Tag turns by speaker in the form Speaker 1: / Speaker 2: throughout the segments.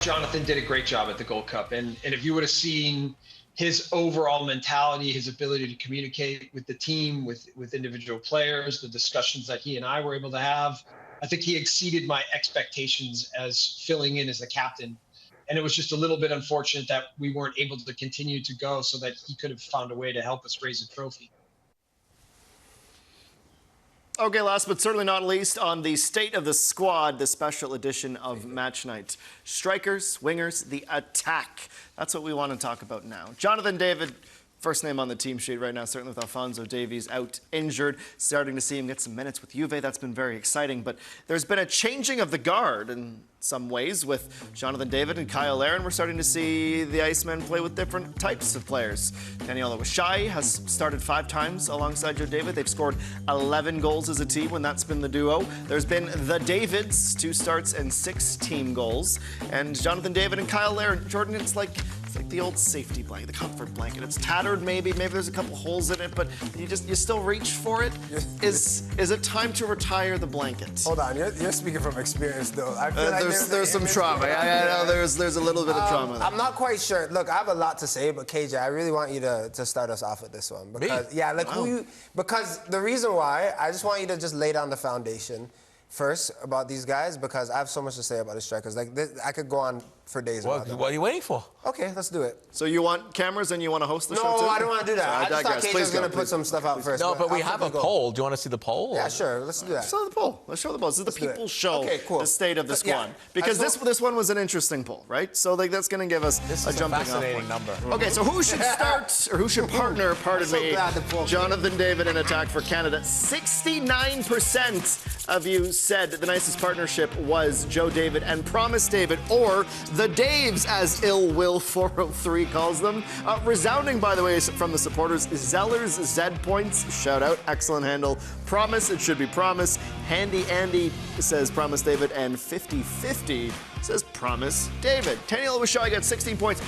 Speaker 1: Jonathan did a great job at the Gold Cup. And if you would have seen his overall mentality, his ability to communicate with the team, with individual players, the discussions that he and I were able to have, I think he exceeded my expectations as filling in as the captain. And it was just a little bit unfortunate that we weren't able to continue to go so that he could have found a way to help us raise a trophy.
Speaker 2: Okay, last but certainly not least, on the State of the Squad, the special edition of Match Night. Strikers, wingers, the attack. That's what we want to talk about now. Jonathan David, first name on the team sheet right now, certainly with Alphonso Davies out injured. Starting to see him get some minutes with Juve. That's been very exciting. But there's been a changing of the guard in some ways with Jonathan David and Kyle Larin. We're starting to see the Icemen play with different types of players. Daniel Awashai has started 5 times alongside Joe David. They've scored 11 goals as a team when that's been the duo. There's been the Davids, 2 starts and 6 team goals. And Jonathan David and Kyle Larin. Jordan, it's like the old safety blanket, the comfort blanket. It's tattered, maybe there's a couple holes in it, but you still reach for it. Is it time to retire the blanket?
Speaker 3: Hold on, you're speaking from experience, though. I feel like
Speaker 2: there's some trauma. I know there's a little bit of trauma there.
Speaker 3: I'm not quite sure. Look, I have a lot to say, but KJ, I really want you to start us off with this one because because the reason why I just want you to just lay down the foundation first about these guys because I have so much to say about the strikers. Like this, I could go on for days.
Speaker 4: What are you waiting for?
Speaker 3: Okay, let's do it.
Speaker 2: So you want cameras and you want to host the show too?
Speaker 3: No, I don't want to do that.
Speaker 2: So
Speaker 3: I just thought KJ was going to put some stuff out first.
Speaker 4: No, but we have a poll. Do you want to see the poll?
Speaker 3: Yeah, sure. Let's do that.
Speaker 2: Let's show the poll. Let's show the poll. This is the People's Show,
Speaker 3: okay, cool.
Speaker 2: The State of the Squad.
Speaker 3: Yeah.
Speaker 2: Because this one was an interesting poll, right? So like that's going to give us a jumping off point.
Speaker 4: Number.
Speaker 2: Okay, so who should start, or who should partner, pardon me, Jonathan David in attack for Canada? 69% of you said that the nicest partnership was Joe David and Promise David, or the Daves, as Ill Will 403 calls them. Resounding, by the way, from the supporters, Zeller's Z points, shout out, excellent handle. Promise, it should be Promise. Handy Andy says Promise David, and 50-50 says Promise David. Daniel Awashai got 16 points.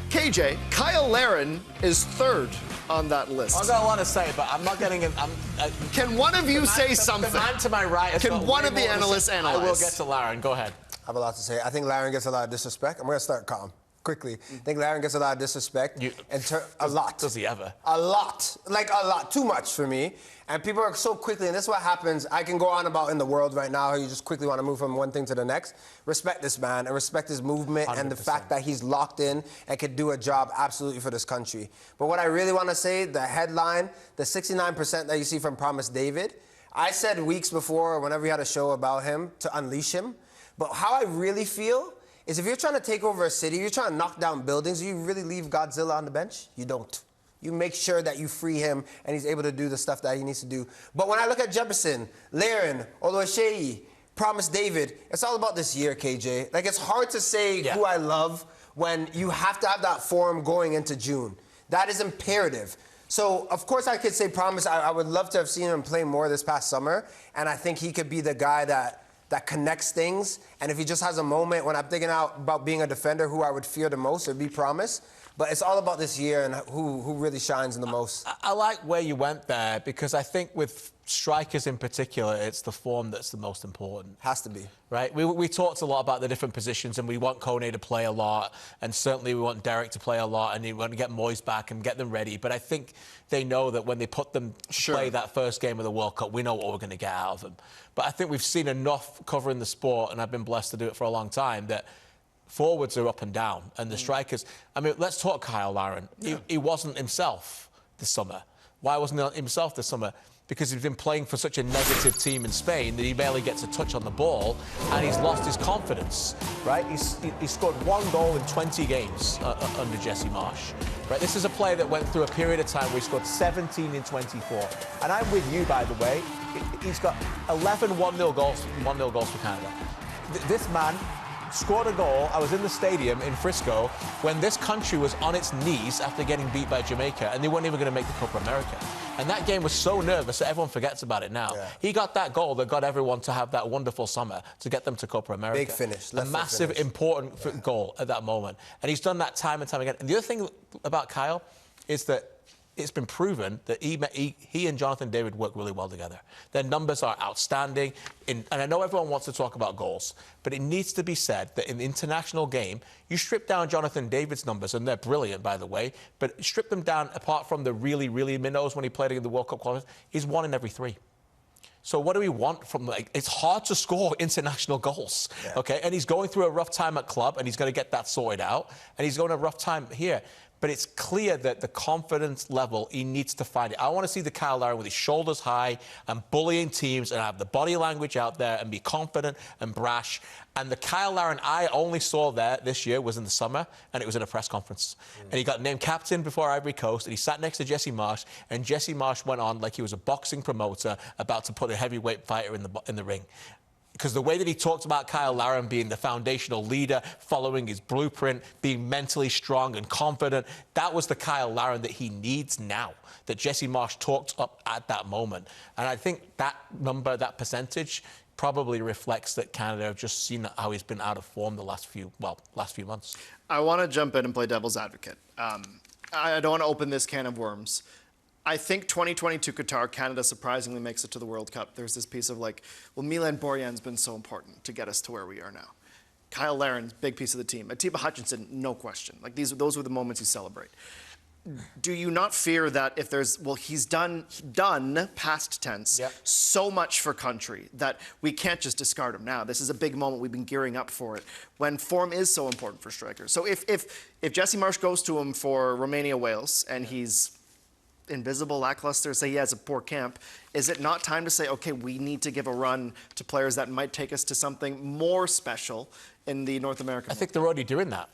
Speaker 2: KJ, Kyle Larin is 3rd on that list.
Speaker 4: I've got a lot to say, but I'm not getting it.
Speaker 2: Can one of you say something?
Speaker 4: The man to my right.
Speaker 2: Can one of the analysts analyze?
Speaker 4: I will get to Larin. Go ahead.
Speaker 3: I have a lot to say. I think Larin gets a lot of disrespect. I'm going to start calm. Quickly. I think Larin gets a lot of disrespect. A lot.
Speaker 4: Does he ever?
Speaker 3: A lot. Like a lot. Too much for me. And people are so quickly, and this is what happens. I can go on about in the world right now how you just quickly want to move from one thing to the next. Respect this man and respect his movement 100%. And the fact that he's locked in and could do a job absolutely for this country. But what I really want to say, the headline, the 69% that you see from Promise David, I said weeks before, whenever we had a show about him, to unleash him. But how I really feel is if you're trying to take over a city, you're trying to knock down buildings, do you really leave Godzilla on the bench? You don't. You make sure that you free him and he's able to do the stuff that he needs to do. But when I look at Jefferson, Larin, Oluwaseyi, Promise David, it's all about this year, KJ. Like, it's hard to say who I love when you have to have that form going into June. That is imperative. So, of course, I could say Promise. I would love to have seen him play more this past summer, and I think he could be the guy that connects things. And if he just has a moment, when I'm thinking out about being a defender, who I would fear the most, it would be Promise. But it's all about this year and who really shines the most.
Speaker 4: I like where you went there because I think with strikers in particular, it's the form that's the most important.
Speaker 3: Has to be.
Speaker 4: Right? We talked a lot about the different positions and we want Kone to play a lot and certainly we want Derek to play a lot and we want to get Moyes back and get them ready. But I think they know that when they put them to play that first game of the World Cup, we know what we're going to get out of them. But I think we've seen enough covering the sport, and I've been blessed to do it for a long time, that forwards are up and down, and the strikers... I mean, let's talk Kyle Larin. Yeah. He wasn't himself this summer. Why wasn't he himself this summer? Because he's been playing for such a negative team in Spain that he barely gets a touch on the ball, and he's lost his confidence, right? He scored 1 goal in 20 games under Jesse Marsch, right? This is a player that went through a period of time where he scored 17 in 24. And I'm with you, by the way. He's got 11 1-0 goals for Canada. This man scored a goal. I was in the stadium in Frisco when this country was on its knees after getting beat by Jamaica, and they weren't even going to make the Copa America. And that game was so nervous that everyone forgets about it now. Yeah. He got that goal that got everyone to have that wonderful summer to get them to Copa America.
Speaker 3: Big finish.
Speaker 4: A massive, important goal at that moment. And he's done that time and time again. And the other thing about Kyle is that it's been proven that he and Jonathan David work really well together. Their numbers are outstanding. And I know everyone wants to talk about goals, but it needs to be said that in the international game, you strip down Jonathan David's numbers, and they're brilliant, by the way, but strip them down apart from the really, really minnows when he played in the World Cup qualifiers, he's 1 in every 3. So what do we want from, like, it's hard to score international goals, okay? And he's going through a rough time at club, and he's going to get that sorted out, and he's going a rough time here. But it's clear that the confidence level, he needs to find it. I want to see the Kyle Larin with his shoulders high and bullying teams and have the body language out there and be confident and brash. And the Kyle Larin I only saw there this year was in the summer, and it was in a press conference. And he got named captain before Ivory Coast, and he sat next to Jesse Marsh, and Jesse Marsh went on like he was a boxing promoter about to put a heavyweight fighter in the ring. Because the way that he talked about Kyle Larin being the foundational leader, following his blueprint, being mentally strong and confident, that was the Kyle Larin that he needs now, that Jesse Marsh talked up at that moment. And I think that number, that percentage, probably reflects that Canada have just seen how he's been out of form the last few months.
Speaker 2: I want to jump in and play devil's advocate. I don't want to open this can of worms. I think 2022 Qatar, Canada surprisingly makes it to the World Cup. There's this piece of like, well, Milan Borjan's been so important to get us to where we are now. Kyle Larin's big piece of the team. Atiba Hutchinson, no question. Like those were the moments you celebrate. Do you not fear that if there's, well, he's done past tense, so much for country that we can't just discard him now. This is a big moment. We've been gearing up for it when form is so important for strikers. So if Jesse Marsh goes to him for Romania-Wales and he's invisible, lackluster, say he has a poor camp, is it not time to say, okay, we need to give a run to players that might take us to something more special in the North American?
Speaker 4: I think they're already doing that.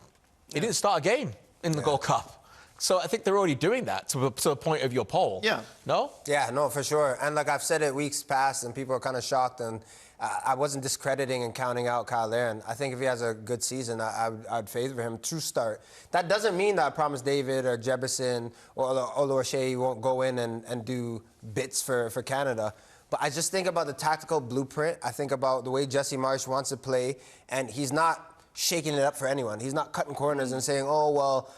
Speaker 4: He didn't start a game in the Gold Cup. So I think they're already doing that to the point of your poll.
Speaker 2: Yeah. No?
Speaker 3: Yeah, no, for sure. And like I've said it weeks past, and people are kind of shocked, and I wasn't discrediting and counting out Kyle Larin. I think if he has a good season, I'd favor him to start. That doesn't mean that I promise David or Jebison or Oluwaseyi won't go in and do bits for Canada. But I just think about the tactical blueprint. I think about the way Jesse Marsh wants to play, and he's not shaking it up for anyone. He's not cutting corners and saying, oh, well,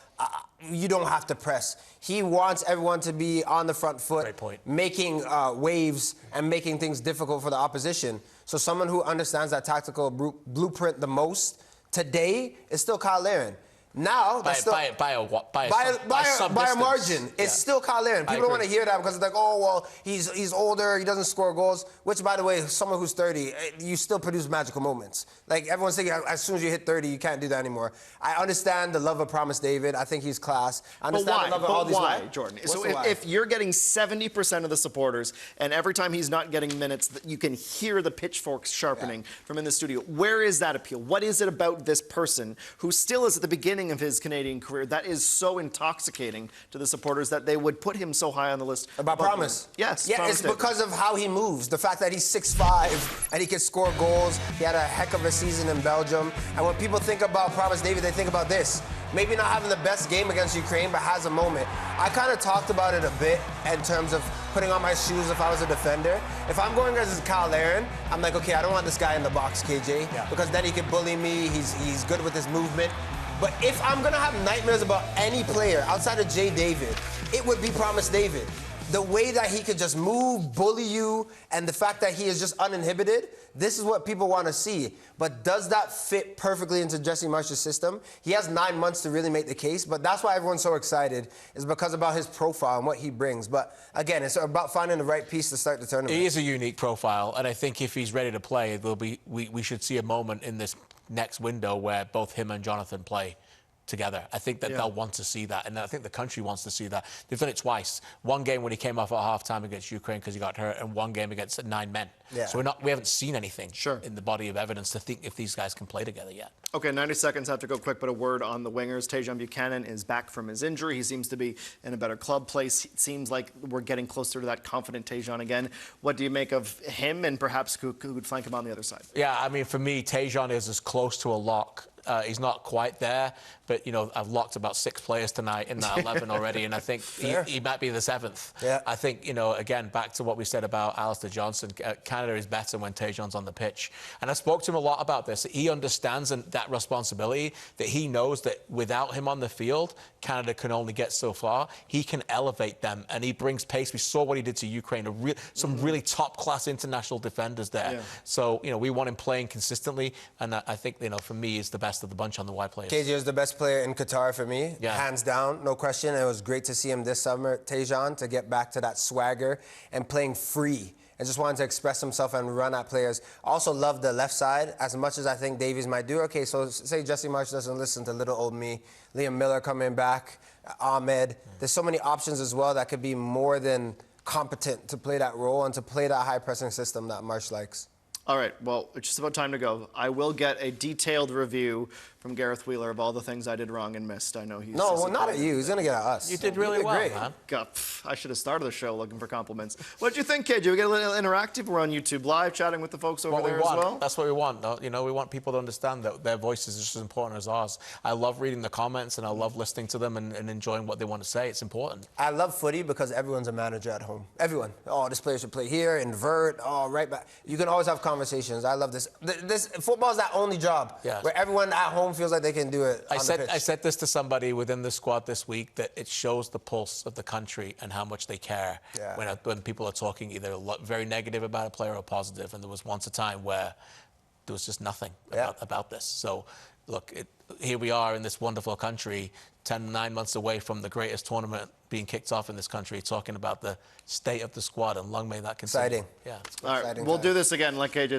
Speaker 3: you don't have to press. He wants everyone to be on the front foot, making waves and making things difficult for the opposition. So someone who understands that tactical blueprint the most today is still Kyle Larin. Now, that's still by a margin. It's still Kyle Larin. People don't want to hear that because it's like, oh, well, he's older, he doesn't score goals. Which, by the way, someone who's 30, you still produce magical moments. Like, everyone's thinking, as soon as you hit 30, you can't do that anymore. I understand the love of Promise David. I think he's class. I understand the love of all these
Speaker 2: why, Jordan? So if you're getting 70% of the supporters, and every time he's not getting minutes, you can hear the pitchforks sharpening from in the studio, where is that appeal? What is it about this person who still is at the beginning of his Canadian career that is so intoxicating to the supporters that they would put him so high on the list?
Speaker 3: About Promise?
Speaker 2: Yes.
Speaker 3: Yeah, it's because of how he moves. The fact that he's 6'5" and he can score goals. He had a heck of a season in Belgium. And when people think about Promise David, they think about this. Maybe not having the best game against Ukraine, but has a moment. I kind of talked about it a bit in terms of putting on my shoes if I was a defender. If I'm going against Kyle Larin, I'm like, okay, I don't want this guy in the box, KJ, because then he can bully me. He's good with his movement. But if I'm going to have nightmares about any player outside of Jay David, it would be Promise David. The way that he could just move, bully you, and the fact that he is just uninhibited, this is what people want to see. But does that fit perfectly into Jesse Marsh's system? He has 9 months to really make the case, but that's why everyone's so excited, is because about his profile and what he brings. But again, it's about finding the right piece to start the tournament.
Speaker 4: He is a unique profile, and I think if he's ready to play, we should see a moment in this next window where both him and Jonathan play together. I think that they'll want to see that, and I think the country wants to see that. They've done it twice. One game when he came off at half-time against Ukraine because he got hurt, and one game against 9 men. So we haven't seen anything in the body of evidence to think if these guys can play together yet.
Speaker 2: Okay, 90 seconds, have to go quick, but a word on the wingers. Tajon Buchanan is back from his injury. He seems to be in a better club place. It seems like we're getting closer to that confident Tajon again. What do you make of him and perhaps who would flank him on the other side?
Speaker 4: Yeah, I mean, for me, Tajon is as close to a lock He's not quite there, but, you know, I've locked about 6 players tonight in that 11 already, and I think he might be the 7th.
Speaker 3: Yeah.
Speaker 4: I think, you know, again, back to what we said about Alistair Johnson, Canada is better when Tajon's on the pitch. And I spoke to him a lot about this. He understands that responsibility, that he knows that without him on the field, Canada can only get so far. He can elevate them, and he brings pace. We saw what he did to Ukraine, some really top-class international defenders there. Yeah. So, you know, we want him playing consistently, and I think, you know, for me, he's the best of the bunch on the wide players.
Speaker 3: KJ is the best player in Qatar for me, hands down, no question. It was great to see him this summer, Tajon, to get back to that swagger and playing free and just wanted to express himself and run at players. Also love the left side as much as I think Davies might do. Okay, so say Jesse Marsh doesn't listen to little old me, Liam Miller coming back, Ahmed. There's so many options as well that could be more than competent to play that role and to play that high-pressing system that Marsh likes.
Speaker 2: All right, well, it's just about time to go. I will get a detailed review from Gareth Wheeler of all the things I did wrong and missed. I know he's...
Speaker 3: No, well, not at you. He's going to get at us.
Speaker 4: You did really well, man.
Speaker 2: I should have started the show looking for compliments. What did you think, KJ? We get a little interactive. We're on YouTube Live, chatting with the folks over there as well.
Speaker 4: That's what we want. You know, we want people to understand that their voice is just as important as ours. I love reading the comments, and I love listening to them and enjoying what they want to say. It's important.
Speaker 3: I love footy because everyone's a manager at home. Everyone. Oh, this player should play here, invert, oh, right back. You can always have conversations. I love this. Football is that only job where everyone at home feels like they can do it.
Speaker 4: I said this to somebody within the squad this week, that it shows the pulse of the country and how much they care when people are talking either very negative about a player or positive. And there was once a time where there was just nothing about this. So, look, here we are in this wonderful country, 9 months away from the greatest tournament being kicked off in this country, talking about the state of the squad, and long may that continue.
Speaker 3: Exciting.
Speaker 4: Yeah.
Speaker 2: All right, we'll do this again, like KJ said.